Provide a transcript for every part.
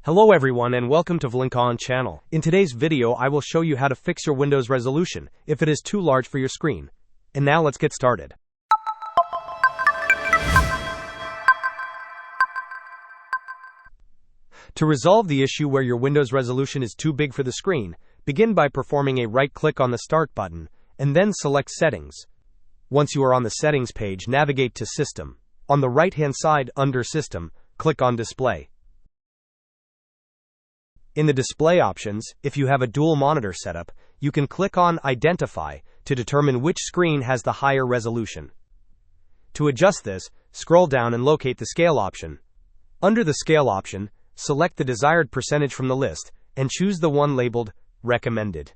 Hello everyone and welcome to Vlinkaon channel. In today's video I will show you how to fix your Windows resolution if it is too large for your screen. And now let's get started. To resolve the issue where your Windows resolution is too big for the screen, begin by performing a right-click on the Start button, and then select Settings. Once you are on the Settings page, navigate to System. On the right-hand side, under System, click on Display. In the display options, if you have a dual monitor setup, you can click on Identify to determine which screen has the higher resolution. To adjust this, scroll down and locate the Scale option. Under the Scale option, select the desired percentage from the list and choose the one labeled Recommended.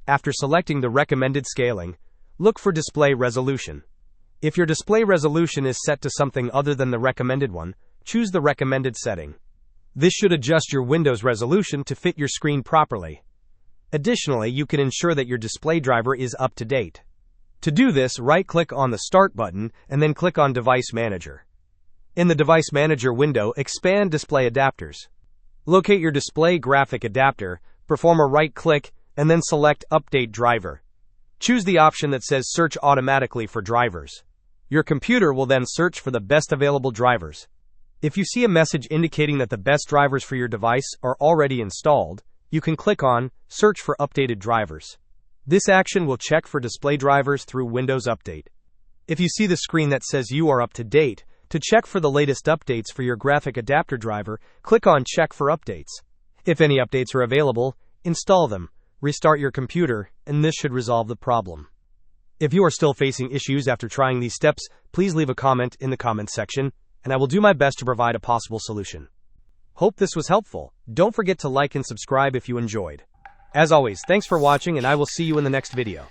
After selecting the recommended scaling, look for Display Resolution. If your display resolution is set to something other than the recommended one, choose the recommended setting. This should adjust your Windows resolution to fit your screen properly. Additionally, you can ensure that your display driver is up to date. To do this, right-click on the Start button and then click on Device Manager. In the Device Manager window, expand Display Adapters. Locate your display graphic adapter, perform a right-click, and then select Update Driver. Choose the option that says Search Automatically for Drivers. Your computer will then search for the best available drivers. If you see a message indicating that the best drivers for your device are already installed, you can click on Search for Updated Drivers. This action will check for display drivers through Windows Update. If you see the screen that says you are up to date, to check for the latest updates for your graphic adapter driver, click on Check for Updates. If any updates are available, install them, restart your computer, and this should resolve the problem. If you are still facing issues after trying these steps, please leave a comment in the comment section, and I will do my best to provide a possible solution. Hope this was helpful. Don't forget to like and subscribe if you enjoyed. As always, thanks for watching and I will see you in the next video.